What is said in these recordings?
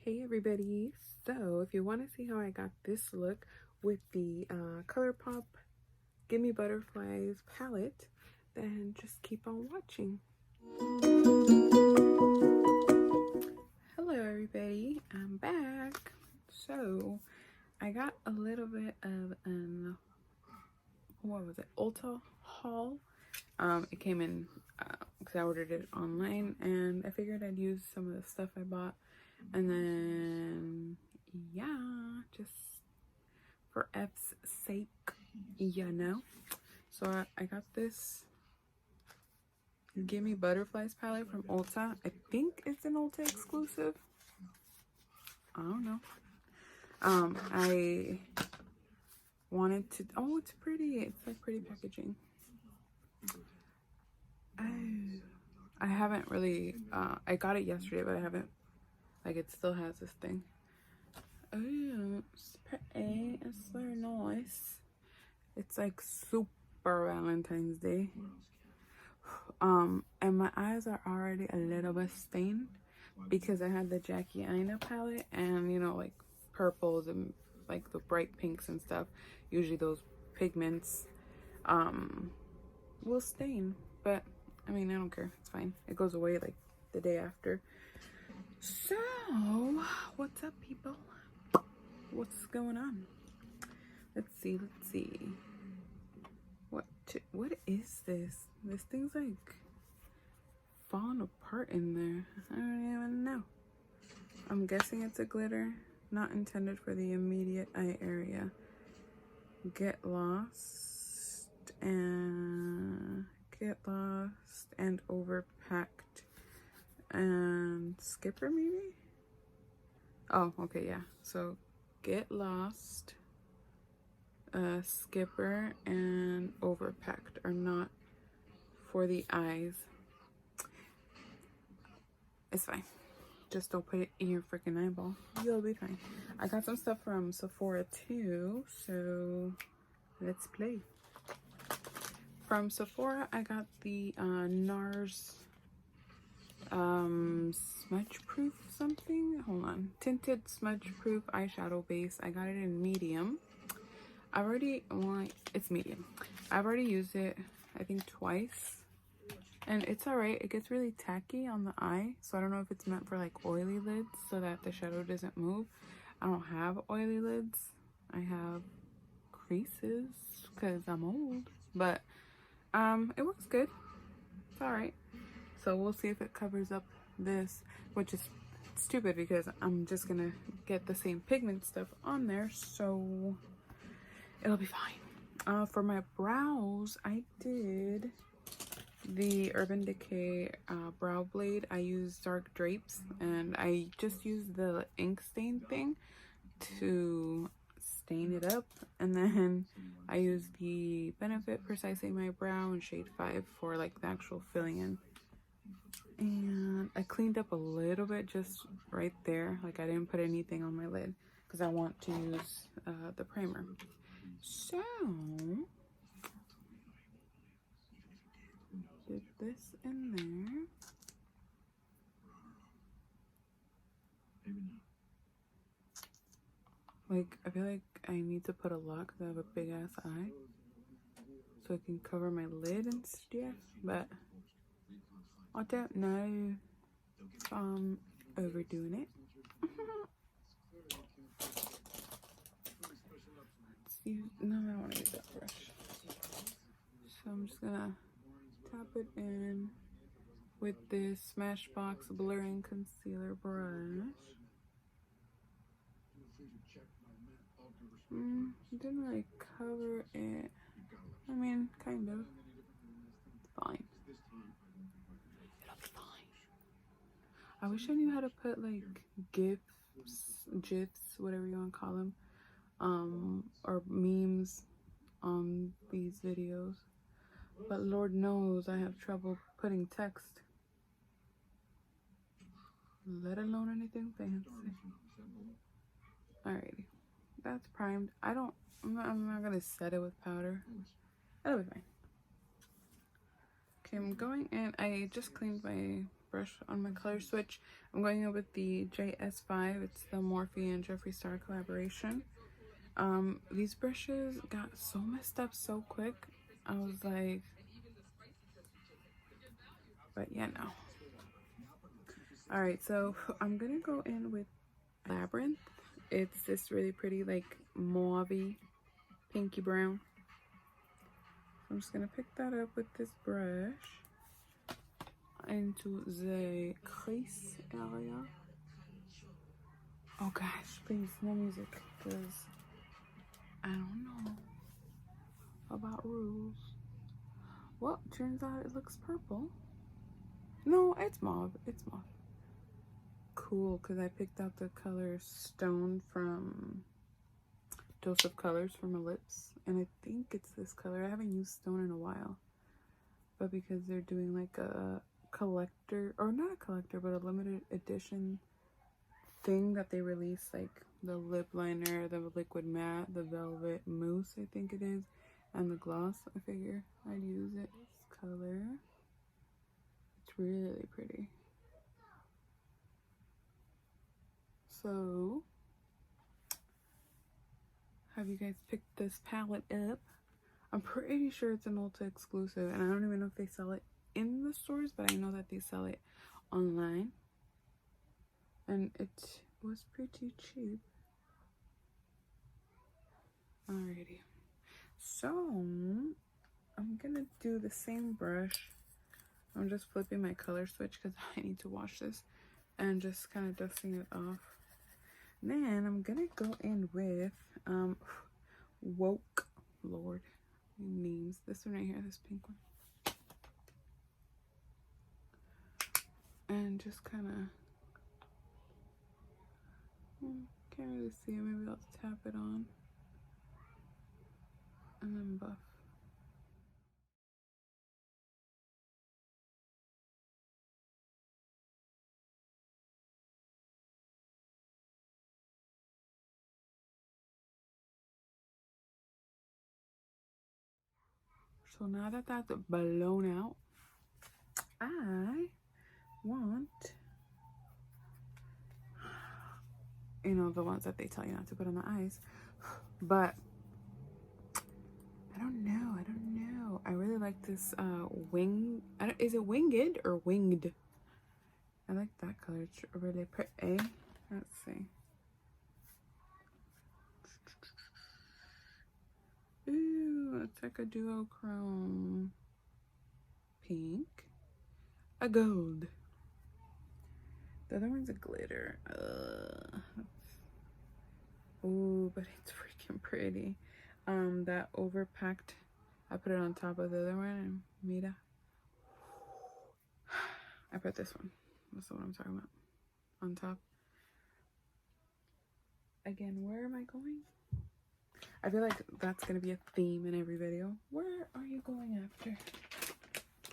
Hey everybody, so if you want to see how I got this look with the Colourpop Gimme Butterflies palette, then just keep on watching. Hello everybody, I'm back. So I got a little bit of an, Ulta haul. It came in because I ordered it online, and I figured I'd use some of the stuff I bought. And then, yeah, just for F's sake, you know. So I got this Gimme Butterflies palette from Ulta. I think it's an Ulta exclusive. I don't know. I wanted to, oh, it's pretty. It's like pretty packaging. I haven't really, I got it yesterday, but I haven't. Like, it still has this thing. Oh, it's pretty. It's very nice. It's like super Valentine's Day. And my eyes are already a little bit stained because I had the Jackie Aina palette, and you know, like purples and like the bright pinks and stuff. Usually those pigments will stain, but I mean, I don't care. It's fine. It goes away like the day after. So, what's up, people? What's going on? Let's see. What is this? This thing's like falling apart in there. I don't even know. I'm guessing it's a glitter, not intended for the immediate eye area. Get lost and overpacked and skipper maybe. Oh, okay, yeah. So get lost, skipper, and overpacked are not for the eyes. It's fine. Just don't put it in your freaking eyeball. You'll be fine. I got some stuff from Sephora too, so let's play. From Sephora, I got the NARS smudge proof something. Hold on. Tinted smudge proof eyeshadow base. I got it in medium. It's medium. I've already used it, I think, twice, and it's alright. It gets really tacky on the eye, so I don't know if it's meant for like oily lids so that the shadow doesn't move. I don't have oily lids. I have creases because I'm old, but it works good. It's alright. So we'll see if it covers up this, which is stupid because I'm just gonna get the same pigment stuff on there, so it'll be fine. For my brows, I did the Urban Decay brow blade. I used dark drapes, and I just used the ink stain thing to stain it up, and then I used the Benefit Precisely My Brow in shade 5 for like the actual filling in. And I cleaned up a little bit just right there. Like, I didn't put anything on my lid because I want to use the primer. So, did this in there. Like, I feel like I need to put a lot because I have a big ass eye, so I can cover my lid and stuff, but I don't know if I'm overdoing it. No, I don't want to use that brush. So I'm just gonna tap it in with this Smashbox blurring concealer brush. Didn't really cover it. I mean, kind of. Fine. It'll be fine. I wish I knew how to put like GIFs, whatever you want to call them, or memes on these videos. But Lord knows I have trouble putting text, let alone anything fancy. Alrighty, that's primed. I'm not gonna set it with powder. That'll be fine. Okay, I'm going in. I just cleaned my brush on my color switch. I'm going in with the JS5. It's the Morphe and Jeffree Star collaboration. These brushes got so messed up so quick. I was like, but yeah, no. All right, so I'm gonna go in with Labyrinth. It's this really pretty, like, mauve pinky brown. I'm just gonna pick that up with this brush into the crease area. Oh gosh, please, no music, because I don't know about rules. Well, turns out it looks purple. No, it's mauve. It's mauve. Cool, because I picked out the color Stone from Dose of Colors for my lips. And I think it's this color. I haven't used Stone in a while. But because they're doing like a collector, or not a collector, but a limited edition thing that they released, like the lip liner, the liquid matte, the velvet mousse, I think it is, and the gloss, I figure I'd use it. This color. It's really pretty. So, have you guys picked this palette up? I'm pretty sure it's an Ulta exclusive, and I don't even know if they sell it in the stores, but I know that they sell it online. And it was pretty cheap. Alrighty. So, I'm gonna do the same brush. I'm just flipping my color switch because I need to wash this, and just kind of dusting it off. Then I'm gonna go in with Woke, Lord, names. This one right here, this pink one, and just kind of can't really see it. Maybe I'll tap it on and then buff. So now that that's blown out, I want, you know, the ones that they tell you not to put on the eyes. But I don't know. I really like this wing. Is it winged or winged? I like that color. It's really pretty. Let's see. Ooh, it's like a duochrome pink, a gold. The other one's a glitter. Ooh, but it's freaking pretty. That overpacked, I put it on top of the other one, and mira, I put this one. That's the one I'm talking about. On top. Again, where am I going? I feel like that's gonna be a theme in every video. Where are you going after?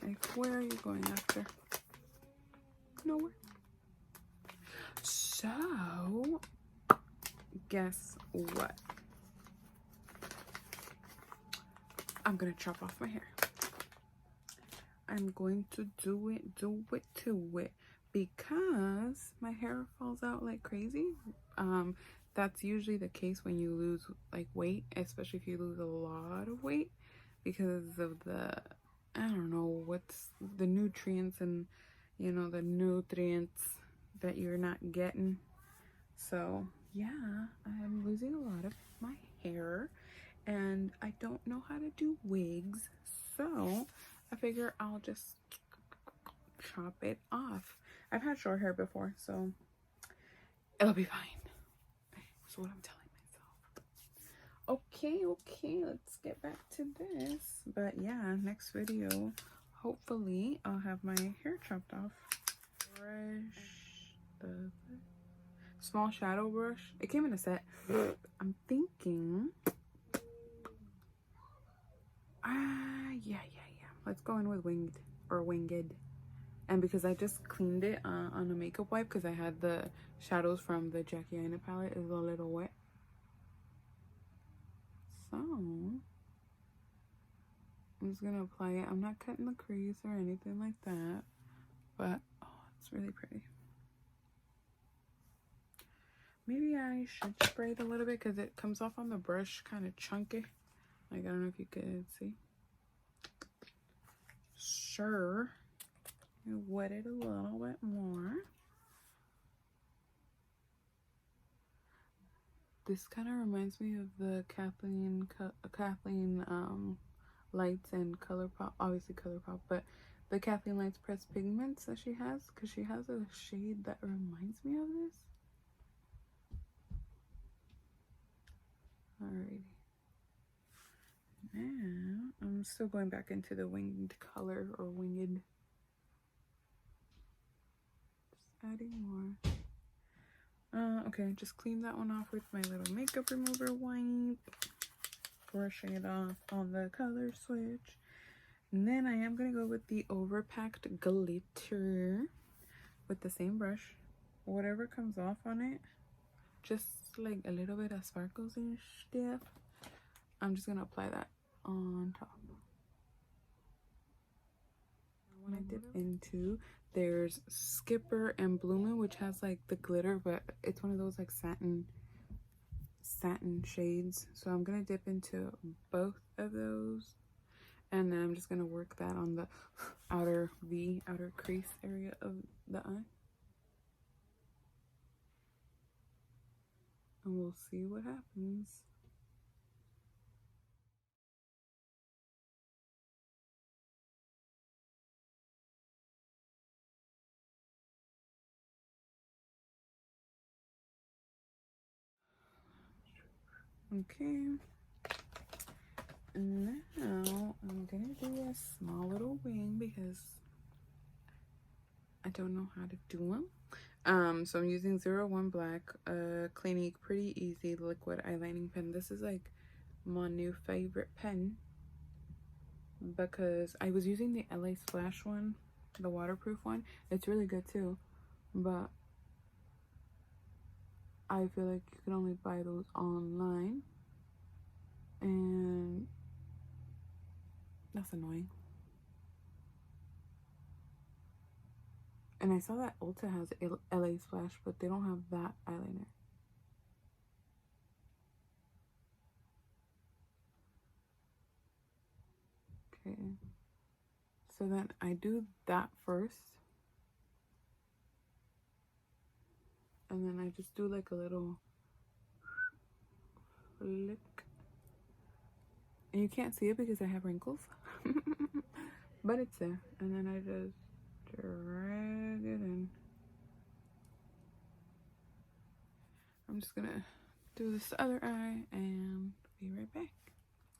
Like, where are you going after? Nowhere. So, guess what? I'm gonna chop off my hair. I'm going to do it to it, because my hair falls out like crazy. That's usually the case when you lose like weight, especially if you lose a lot of weight, because of the, I don't know, what's the nutrients and, you know, the nutrients that you're not getting. So yeah, I'm losing a lot of my hair, and I don't know how to do wigs, so I figure I'll just chop it off. I've had short hair before, so it'll be fine. That's what I'm telling myself. Okay, let's get back to this. But yeah, next video, hopefully I'll have my hair chopped off. Brush, the small shadow brush. It came in a set. I'm thinking, yeah. Let's go in with winged or winged. And because I just cleaned it on a makeup wipe, because I had the shadows from the Jackie Aina palette is a little wet. So I'm just gonna apply it. I'm not cutting the crease or anything like that, but oh, really pretty. Maybe I should spray it a little bit because it comes off on the brush kind of chunky. Like, I don't know if you could see. Sure. Wet it a little bit more. This kind of reminds me of the Kathleen Lights and Colourpop, obviously Colourpop, but the Kathleenlights pressed pigments that she has, because she has a shade that reminds me of this. Alrighty. Now I'm still going back into the winged color, or winged. Just adding more. Okay, just clean that one off with my little makeup remover wipe. Brushing it off on the color switch. And then I am going to go with the overpacked glitter with the same brush. Whatever comes off on it, just like a little bit of sparkles and stuff, I'm just going to apply that on top. When I dip into, there's Skipper and Bloomin', which has like the glitter, but it's one of those like satin shades. So I'm gonna dip into both of those, and then I'm just gonna work that on the outer crease area of the eye, and we'll see what happens. Okay, now I'm gonna do a small little wing because I don't know how to do them. So I'm using 01 Black, Clinique Pretty Easy liquid eyelining pen. This is like my new favorite pen because I was using the LA Splash one, the waterproof one. It's really good too, but I feel like you can only buy those online, and that's annoying. And I saw that Ulta has LA Splash, but they don't have that eyeliner. Okay, so then I do that first, and then I just do like a little flick, and you can't see it because I have wrinkles, but it's there. And then I just drag it in. I'm just gonna do this other eye and be right back.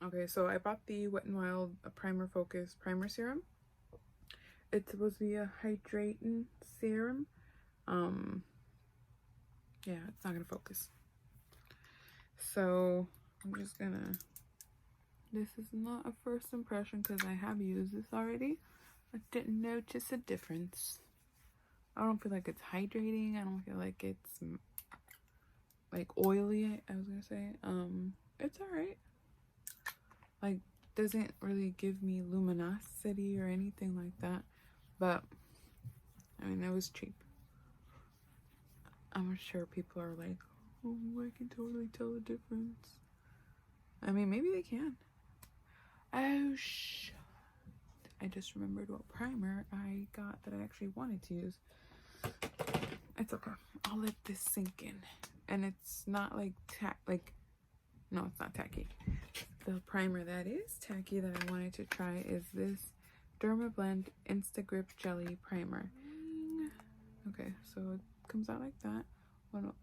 Okay, so I bought the Wet n Wild PrimeFocus primer serum. It's supposed to be a hydrating serum. Yeah, it's not gonna focus. So I'm just gonna, this is not a first impression because I have used this already. I didn't notice a difference. I don't feel like it's hydrating. I don't feel like it's like oily, I was gonna say. It's alright. Like, doesn't really give me luminosity or anything like that, but I mean, it was cheap. I'm sure people are like, oh, I can totally tell the difference. I mean, maybe they can. Oh, I just remembered what primer I got that I actually wanted to use. It's okay. I'll let this sink in. And it's not like no, it's not tacky. The primer that is tacky that I wanted to try is this Dermablend Insta-Grip Jelly Primer. Okay, so it comes out like that. And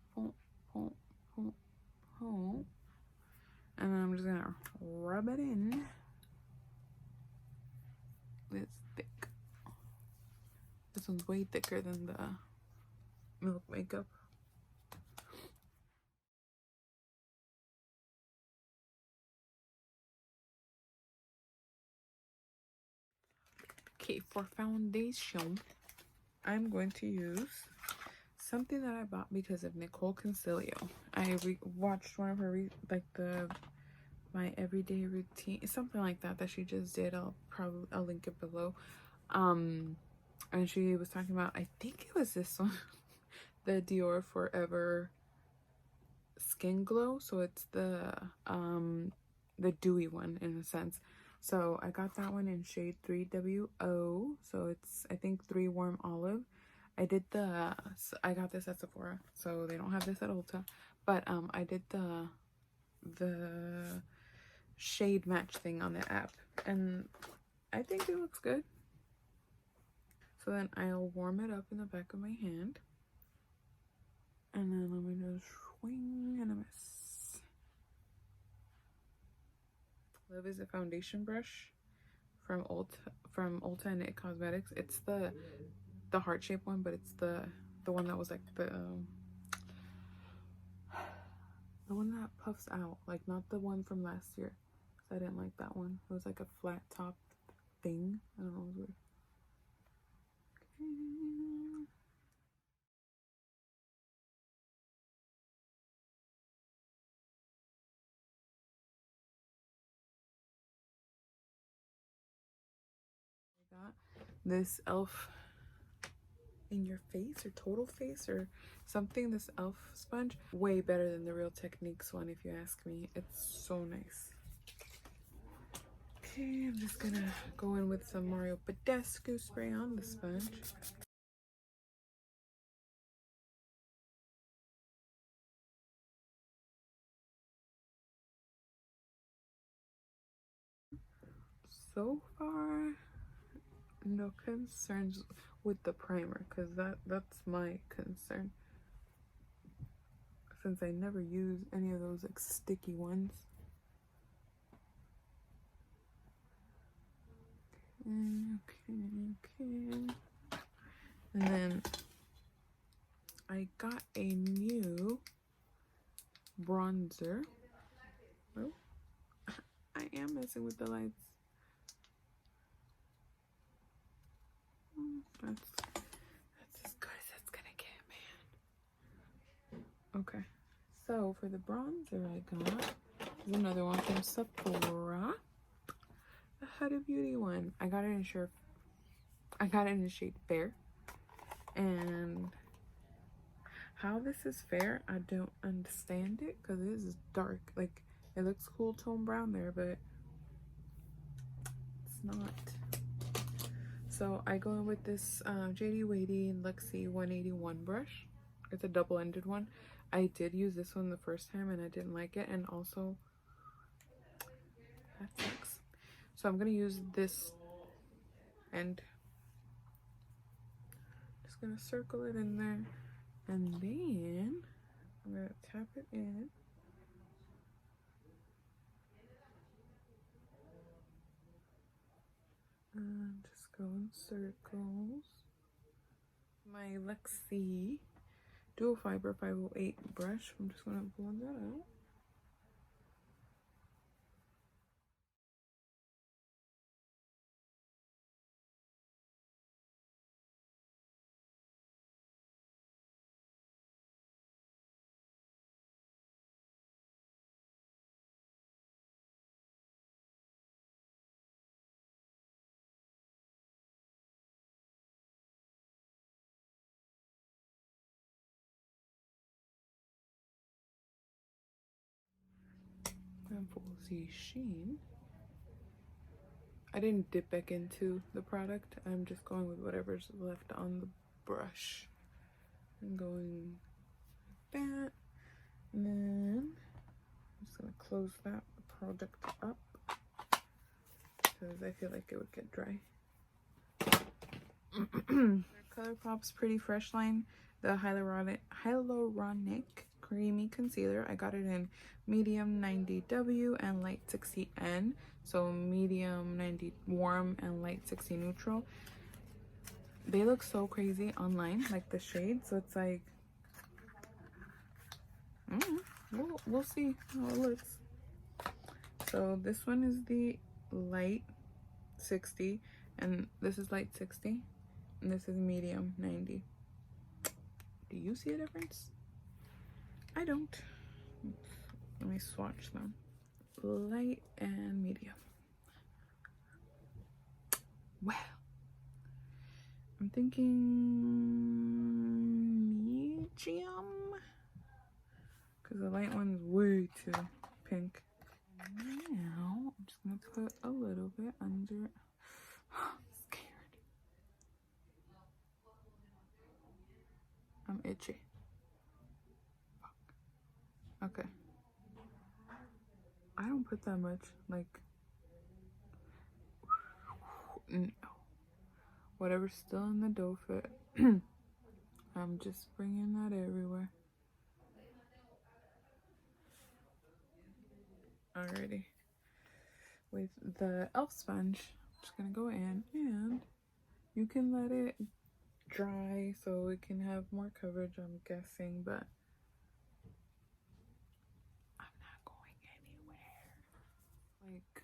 then I'm just gonna rub it in. It's thick. This one's way thicker than the Milk Makeup. Okay, for foundation, I'm going to use something that I bought because of Nicol Concilio. I watched one of her my everyday routine, something like that she just did. I'll link it below. and she was talking about, I think it was this one, the Dior Forever Skin Glow. So it's the dewy one in a sense. So I got that one in shade 3WO. So it's, I think, 3 Warm Olive. I got this at Sephora, so they don't have this at Ulta, but I did the shade match thing on the app, and I think it looks good. So then I'll warm it up in the back of my hand, and then let me just swing and a miss. Love is a foundation brush from Ulta and It Cosmetics. It's the heart-shaped one, but it's the one that was like the one that puffs out, like not the one from last year. I didn't like that one. It was like a flat top thing. I don't know, it was weird. I got this e.l.f. in your face or total face or something. This e.l.f. sponge, way better than the Real Techniques one, if you ask me. It's so nice. Okay, I'm just gonna go in with some Mario Badescu spray on the sponge. So far, no concerns with the primer, because that's my concern, since I never use any of those like sticky ones. Okay. And then I got a new bronzer. Oh, I am messing with the lights. That's as good as it's gonna get, man. Okay, so for the bronzer I got another one from Sephora, the Huda Beauty one. I got it in the shade Fair, and how this is fair, I don't understand it, because this is dark. Like, it looks cool tone brown there, but it's not. So I go in with this JD Wadey Luxie 181 brush. It's a double-ended one. I did use this one the first time and I didn't like it, and also that sucks. So I'm gonna use this end. Just gonna circle it in there, and then I'm gonna tap it in. And just go in circles. My Luxie Dual Fiber 508 brush. I'm just gonna blend that out. And for the sheen, I didn't dip back into the product. I'm just going with whatever's left on the brush. I'm going like that, and then I'm just gonna close that product up because I feel like it would get dry. Colourpop's Pretty Fresh line, the Hyaluronic Creamy Concealer. I got it in medium 90W and light 60N. So medium 90 warm and light 60 neutral. They look so crazy online, like the shade. So it's like, we'll see how it looks. So this one is the light 60, and this is light 60, and this is medium 90. Do you see a difference? I don't. Let me swatch them. Light and medium. Well, I'm thinking medium, because the light one's way too pink. Now I'm just gonna put a little bit under. I'm scared. I'm itchy. Okay. I don't put that much, like, no. Whatever's still in the dough fit. I'm just bringing that everywhere. Alrighty. With the elf sponge, I'm just gonna go in, and you can let it dry so it can have more coverage, I'm guessing, but I'm not going anywhere. Like,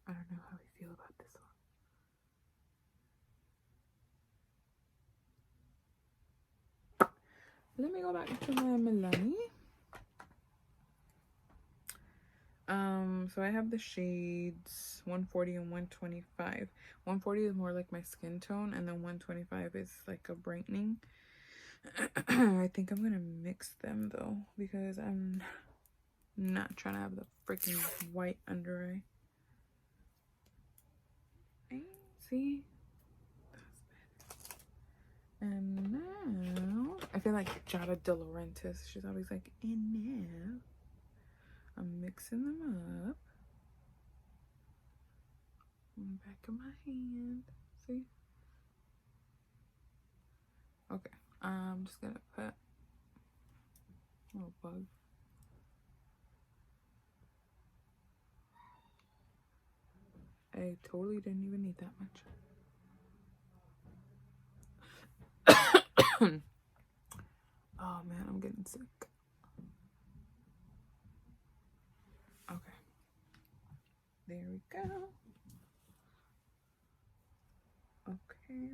I don't know how I feel about this one. Let me go back to my Milani. So I have the shades 140 and 125. 140 is more like my skin tone, and then 125 is like a brightening. I think I'm gonna mix them though, because I'm not trying to have the freaking white under eye. See? That's better. And now I feel like Jada De Laurentiis. She's always like, and now I'm mixing them up. On the back of my hand. See? Okay. I'm just gonna put a little bug. I totally didn't even need that much. Oh man, I'm getting sick. Okay. There we go. Okay.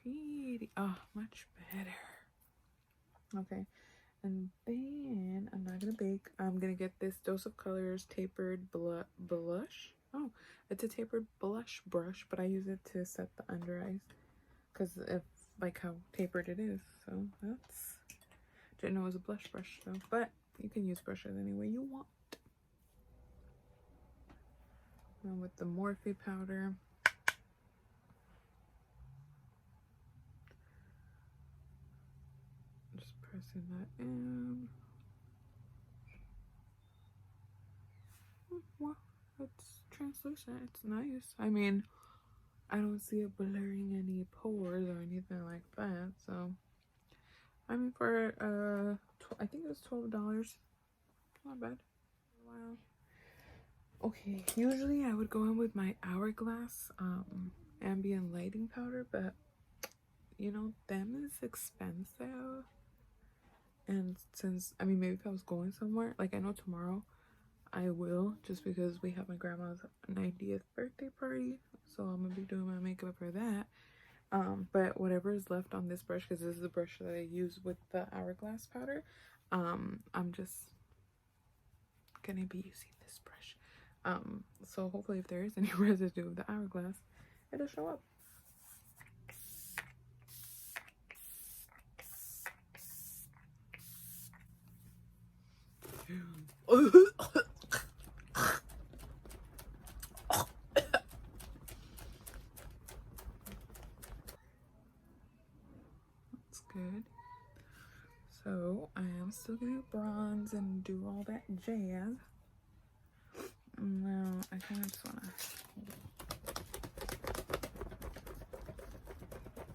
Pretty. Oh, much better. Okay. And then I'm not gonna bake. I'm gonna get this Dose of Colors tapered blush. Oh, it's a tapered blush brush, but I use it to set the under eyes because of like how tapered it is. So that's, didn't know it was a blush brush though, but you can use brushes any way you want. And with the Morphe powder, just pressing that in. Well, it's translucent. It's nice. I mean, I don't see it blurring any pores or anything like that. So, I mean, for I think it was $12. Not bad. Wow. Okay, usually I would go in with my Hourglass ambient lighting powder, but you know, them is expensive. And since, I mean, maybe if I was going somewhere, like I know tomorrow I will, just because we have my grandma's 90th birthday party, so I'm gonna be doing my makeup for that. But whatever is left on this brush, because this is the brush that I use with the Hourglass powder, I'm just gonna be using this brush. So hopefully if there is any residue of the Hourglass, it'll show up. That's good. So I am still gonna bronze and do all that jazz. Now I kind of just wanna,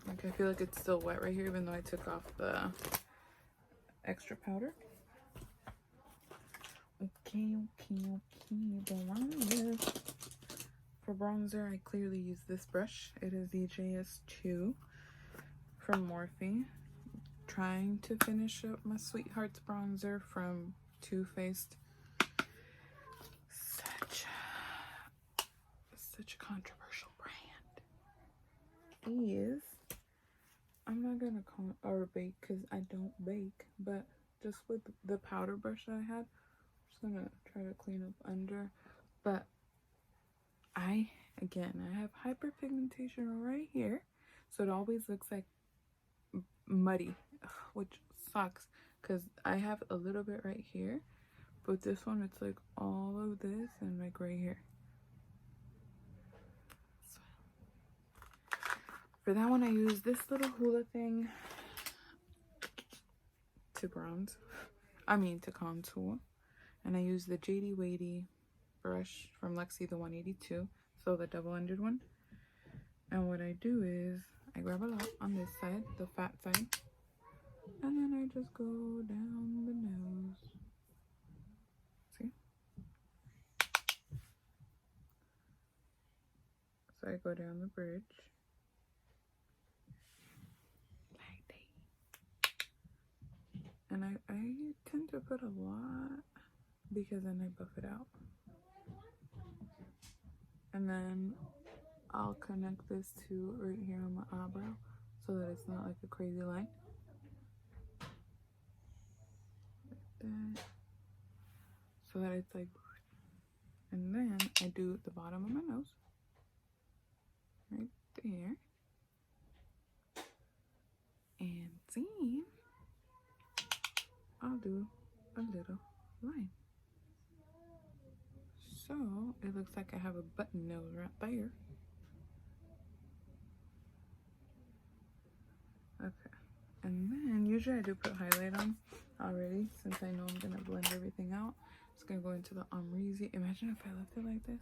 like, I feel like it's still wet right here, even though I took off the extra powder. Okay. Bronzer. For bronzer, I clearly use this brush. It is the JS2 from Morphe. Trying to finish up my Sweethearts bronzer from Too Faced. Such a controversial brand. Is, I'm not gonna call it or bake because I don't bake, but just with the powder brush that I had, I'm just gonna try to clean up under, but I have hyperpigmentation right here, so it always looks like muddy, which sucks because I have a little bit right here, but this one it's like all of this and like right here. So, for that one I use this little Hula thing to bronze, to contour, and I use the JD Weighty brush from Lexi, the 182, so the double-ended one. And what I do is I grab a lot on this side, the fat side, and then I just go down the nose. See? So I go down the bridge. Like that. And I tend to put a lot because then I buff it out. And then I'll connect this to right here on my eyebrow so that it's not like a crazy line. Like that. So that it's like, and then I do the bottom of my nose. Right there. And then I'll do a little line. So it looks like I have a button nose right there. Okay. And then usually I do put highlight on already since I know I'm gonna blend everything out. It's gonna go into the Amrezy. Imagine if I left it like this.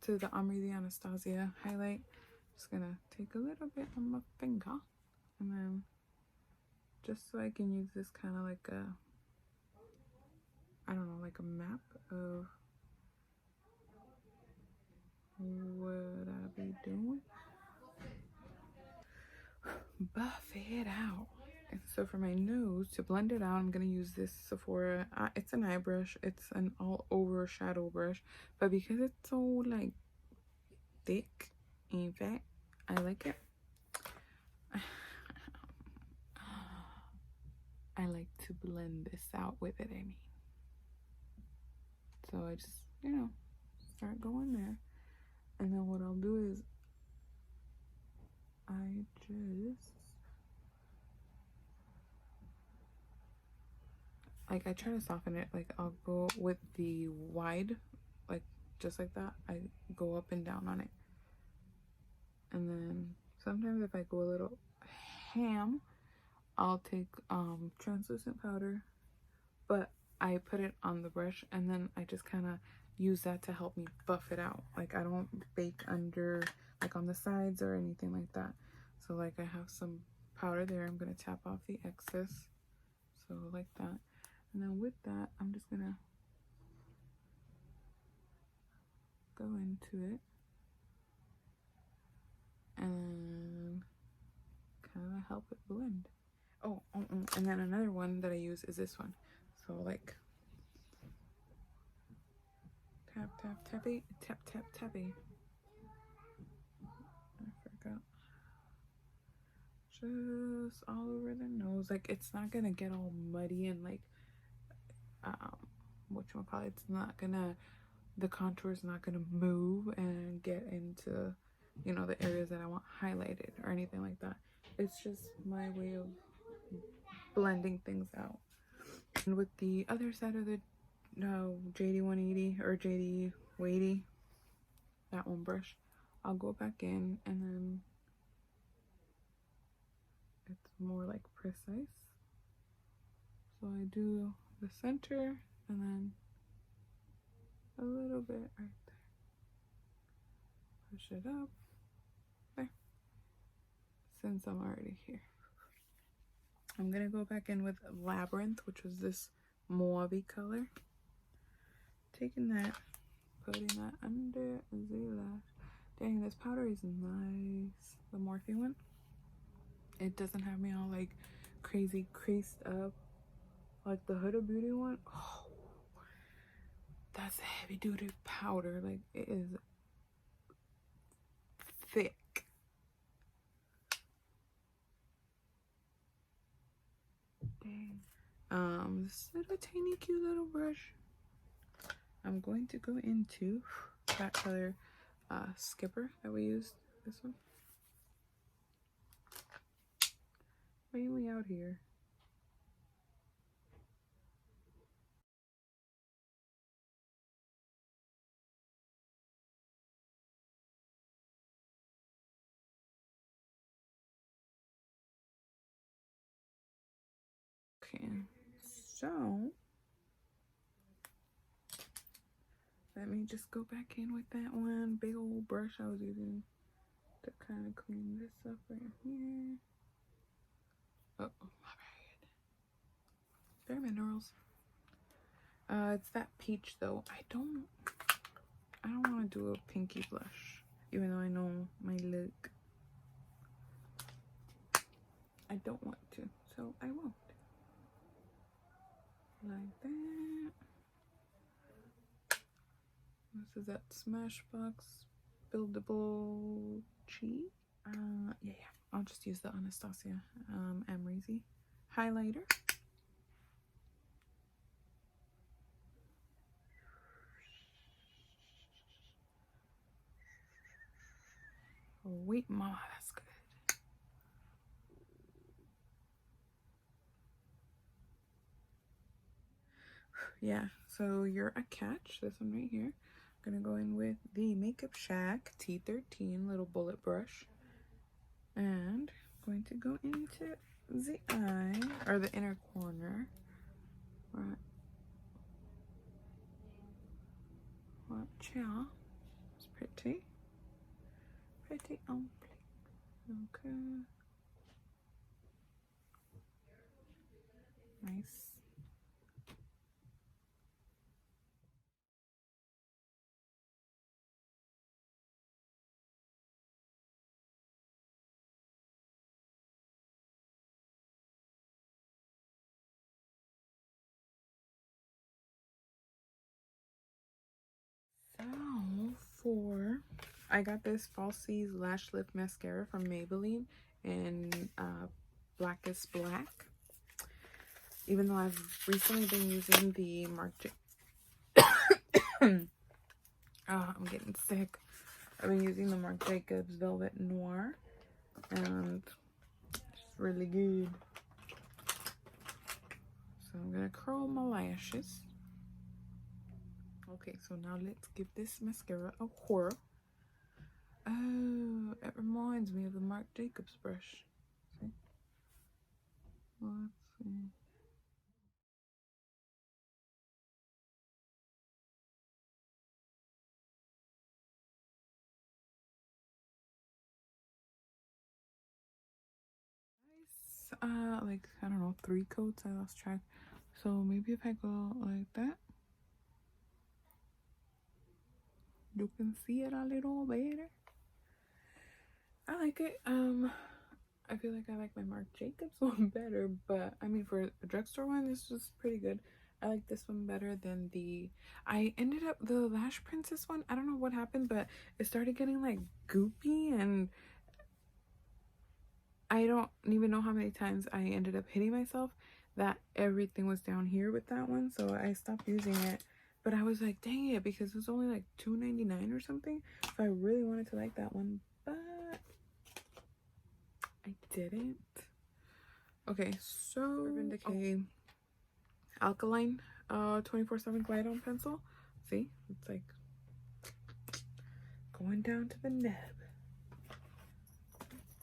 To the Amrezy Anastasia highlight. Just gonna take a little bit on my finger, and then just so I can use this kind of like a, I don't know, like a map of what I be doing. Buff it out. And so for my nose, to blend it out, I'm gonna use this Sephora. It's an eye brush. It's an all over shadow brush, but because it's so like thick and fat, I like it. I like to blend this out with it, So I just, start going there. And then what I'll do is I try to soften it. Like I'll go with the wide, like just like that. I go up and down on it. And then sometimes if I go a little ham, I'll take translucent powder, but I put it on the brush and then I just kind of use that to help me buff it out. Like I don't bake under, like on the sides or anything like that. So like I have some powder there. I'm gonna tap off the excess, so like that. And then with that, I'm just gonna go into it and kind of help it blend. Oh, and then another one that I use is this one. So like tap tap tappy, tap tap tappy. I forgot. Just all over the nose. Like it's not gonna get all muddy and like whatchamacallit, it's not gonna, the contour is not gonna move and get into, the areas that I want highlighted or anything like that. It's just my way of blending things out. And with the other side of the JD 180 or JD Weighty, that one brush, I'll go back in and then it's more like precise. So I do the center and then a little bit right there. Push it up there. Since I'm already here, I'm gonna go back in with Labyrinth, which was this mauve color. Taking that, putting that under the lash. Dang, this powder is nice. The Morphe one. It doesn't have me all like crazy creased up like the Huda Beauty one. Oh, that's a heavy duty powder. Like it is thick. Dang. This little tiny cute little brush. I'm going to go into that color skipper that we used. This one. Mainly out here. Okay, so let me just go back in with that one big old brush I was using to kind of clean this up right here. Oh, my bad. They're minerals. It's that peach though. I don't want to do a pinky blush, even though I know my look. I don't want to, so I won't. Like that. This is that Smashbox buildable cheat. Yeah, I'll just use the Anastasia Amrezy highlighter. Oh, wait, mama, that's good. Yeah, so you're a catch. This one right here. I'm gonna go in with the Makeup Shack T13 little bullet brush, and I'm going to go into the eye or the inner corner. Right. Watch out. It's pretty. Pretty on. Okay. Nice. So I got this Falsies Lash Lift Mascara from Maybelline in Blackest Black. Even though I've recently been using the I'm getting sick. I've been using the Marc Jacobs Velvet Noir, and it's really good. So I'm gonna curl my lashes. Okay, so now let's give this mascara a whirl. Oh, it reminds me of the Marc Jacobs brush. See? Let's see. Like, I don't know, 3 coats. I lost track. So maybe if I go like that, you can see it a little better. I like it. I feel like I like my Marc Jacobs one better, but I mean, for a drugstore one, this was pretty good. I like this one better than I ended up, the Lash Princess one, I don't know what happened, but it started getting like goopy, and I don't even know how many times I ended up hitting myself that everything was down here with that one, so I stopped using it. But I was like, dang it, because it was only like $2.99 or something, so I really wanted to like that one, but I didn't. Okay, so Urban Decay Alkaline 24/7 Glide On Pencil. See, it's like going down to the nub.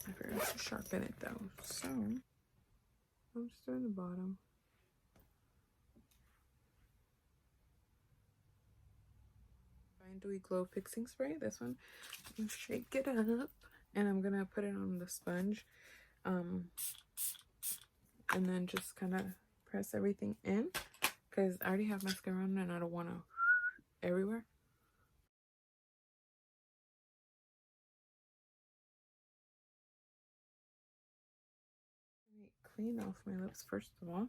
I forgot to sharpen it though, so I'm just doing the bottom. Fine Dewy Glow Fixing Spray. This one, I'm gonna shake it up, and I'm gonna put it on the sponge, and then just kind of press everything in, because I already have mascara on and I don't want to everywhere. Clean off my lips first of all.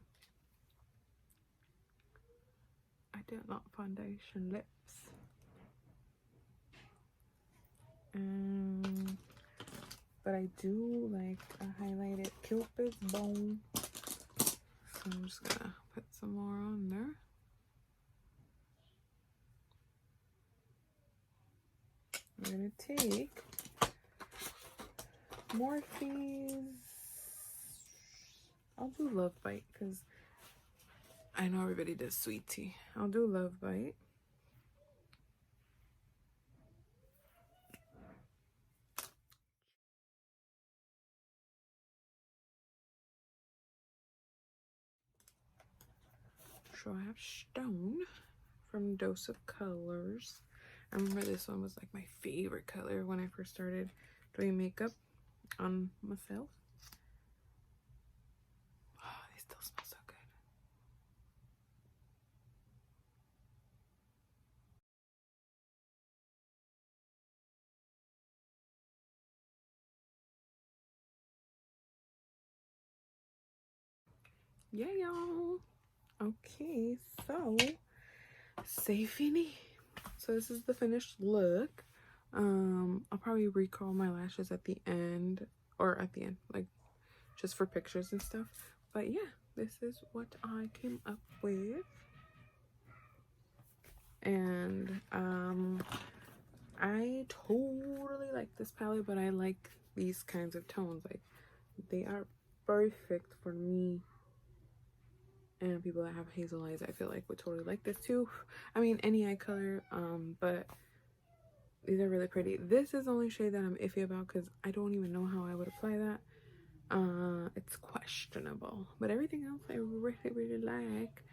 I did not foundation lips. But I do like a highlighted Cupid's bow. So I'm just gonna put some more on there. I'm gonna take Morphe's. I'll do Love Bite because I know everybody does sweet tea. I'll do Love Bite. So I have Stone from Dose of Colors. I remember this one was like my favorite color when I first started doing makeup on myself. Oh, they still smell so good. Yeah, y'all. Okay, so c'est fini. So this is the finished look. I'll probably recurl my lashes at the end, or at the end, like just for pictures and stuff. But yeah, this is what I came up with. And I totally like this palette, but I like these kinds of tones. Like, they are perfect for me. And people that have hazel eyes, I feel like would totally like this too. I mean, any eye color, but these are really pretty. This is the only shade that I'm iffy about because I don't even know how I would apply that. It's questionable, but everything else I really like.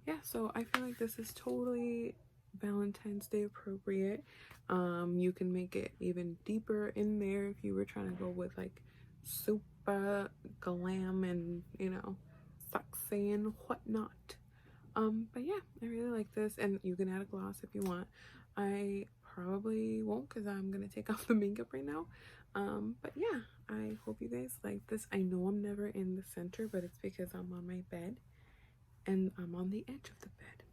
Yeah, so I feel like this is totally Valentine's Day appropriate. You can make it even deeper in there if you were trying to go with like super glam and, you know, sexy and whatnot. But yeah, I really like this, and you can add a gloss if you want. I probably won't because I'm gonna take off the makeup right now. But yeah, I hope you guys like this. I know I'm never in the center, but it's because I'm on my bed and I'm on the edge of the bed,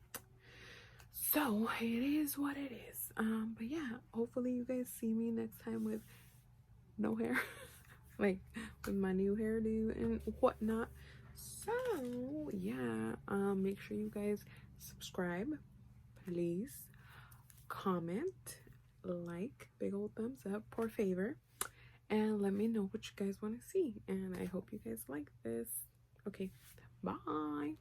so it is what it is. But yeah, hopefully you guys see me next time with no hair like with my new hairdo and whatnot. So yeah, make sure you guys subscribe, please, comment, like, big old thumbs up, por favor, and let me know what you guys want to see. And I hope you guys like this. Okay, bye.